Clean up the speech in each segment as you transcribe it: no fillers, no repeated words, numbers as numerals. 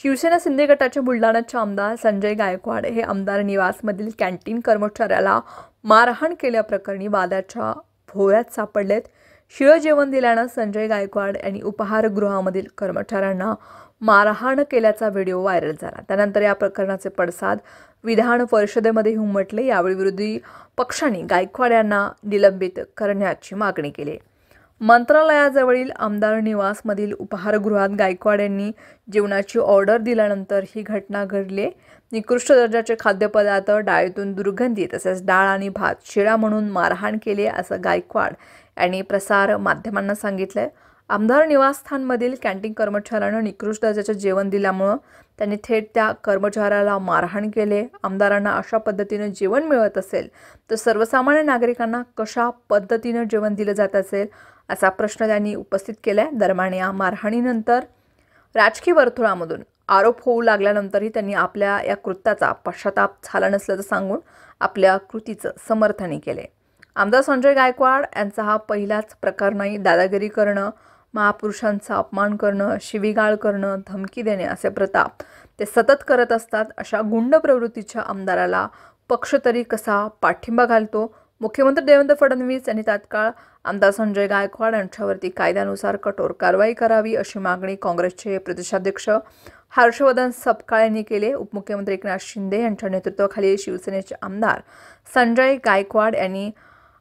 शिवसेना शिंदे गटाचे बुलढाण्याचे आमदार संजय गायकवाड हे आमदार निवासमधील कॅन्टीन कर्मचाऱ्याला मारहाण केल्याप्रकरणी वादाच्या भोवऱ्यात सापडलेत। शिळं जेवण दिल्यानं संजय गायकवाड यांनी उपाहारगृहामधील कर्मचाऱ्यांना मारहाण केल्याचा व्हिडिओ व्हायरल झाला। त्यानंतर या प्रकरणाचे पडसाद विधान परिषदेमध्ये उमटले। यावेळी विरोधी पक्षांनी गायकवाड यांना निलंबित करण्याची मागणी केली। मंत्रालयाजवळील आमदार निवासमधील उपाहारगृहात गायकवाड यांनी जेवणाची ऑर्डर दिल्यानंतर ही घटना घडली। निकृष्ट दर्जाचे खाद्यपदार्थ, डाळीतून दुर्गंधी तसेच डाळ आणि भात शिळा म्हणून मारहाण केली असं गायकवाड यांनी प्रसार माध्यमांना सांगितले। आमदार निवासस्थानमधील कॅन्टीन कर्मचाऱ्यानं निकृष्ट दर्जाचे जेवण दिल्यामुळे त्यांनी थेट त्या कर्मचाऱ्याला मारहाण केले। आमदारांना अशा पद्धतीने जेवण मिळत असेल तर सर्वसामान्य नागरिकांना कशा पद्धतीने जेवण दिलं जात असेल असा प्रश्न त्यांनी उपस्थित केलाय। दरम्यान या मारहाणीनंतर राजकीय वर्तुळामधून आरोप होऊ लागल्यानंतरही त्यांनी आपल्या या कृत्याचा पश्चाताप झाला नसल्याचं सांगून आपल्या कृतीचं समर्थन केले। आमदार संजय गायकवाड यांचा हा पहिलाच प्रकार नाही। दादागिरी करणं, महापुरुषांचा अपमान करणं, शिवीगाळ करणं, धमकी देणे असे प्रताप ते सतत करत असतात। अशा गुंड प्रवृत्तीच्या आमदाराला पक्ष तरी कसा पाठिंबा घालतो? मुख्यमंत्री देवेंद्र फडणवीस यांनी तात्काळ आमदार संजय गायकवाड यांच्यावरती कायद्यानुसार कठोर कारवाई करावी अशी मागणी काँग्रेसचे प्रदेशाध्यक्ष हर्षवर्धन सपकाळ यांनी केली। उपमुख्यमंत्री एकनाथ शिंदे यांच्या नेतृत्वाखाली शिवसेनेचे आमदार संजय गायकवाड यांनी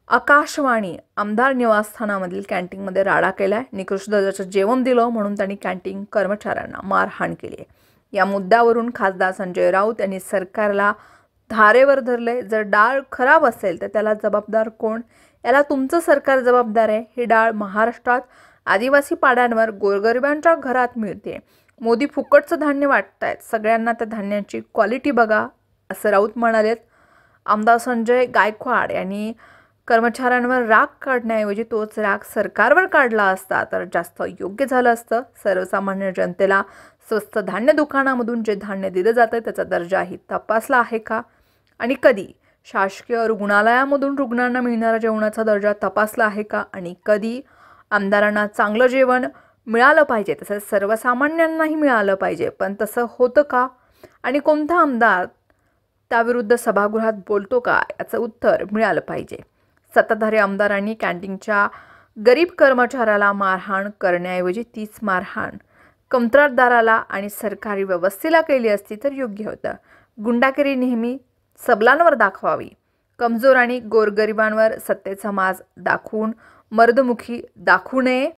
आकाशवाणी आमदार निवासस्थानामधील कॅन्टीनमध्ये राडा केलाय। निकृष्ट दर्जाचं जेवण दिलं म्हणून त्यांनी कॅन्टीन कर्मचाऱ्यांना मारहाण केली। या मुद्द्यावरून खासदार संजय राऊत यांनी सरकारला धारेवर धरले। जर डाळ खराब असेल तर त्याला जबाबदार कोण? याला तुमचं सरकार जबाबदार आहे। ही डाळ महाराष्ट्रात आदिवासी पाड्यांवर गोरगरिबांच्या घरात मिळते। मोदी फुकटचं धान्य वाटतायत, सगळ्यांना त्या धान्याची क्वालिटी बघा असं राऊत म्हणालेत। आमदार संजय गायकवाड यांनी कर्मचाऱ्यांवर राग काढण्याऐवजी तोच राग सरकारवर काढला असता तर जास्त योग्य झालं असतं। सर्वसामान्य जनतेला स्वस्त धान्य दुकानामधून जे धान्य दिलं जातं त्याचा दर्जाही तपासला आहे का? आणि कधी शासकीय रुग्णालयामधून रुग्णांना मिळणाऱ्या जेवणाचा दर्जा तपासला आहे का? आणि कधी आमदारांना चांगलं जेवण मिळालं पाहिजे तसंच सर्वसामान्यांनाही मिळालं पाहिजे, पण तसं होतं का? आणि कोणता आमदार त्याविरुद्ध सभागृहात बोलतो का? याचं उत्तर मिळालं पाहिजे। सत्ताधारी आमदारांनी कॅन्टीनच्या गरीब कर्मचाऱ्याला मारहाण करण्याऐवजी तीच मारहाण कंत्राटदाराला आणि सरकारी व्यवस्थेला केली असती तर योग्य होतं। गुंडागिरी नेहमी सबलांवर दाखवावी, कमजोर आणि गोरगरिबांवर सत्तेचा माज दाखवून मर्दमुखी दाखवू नये।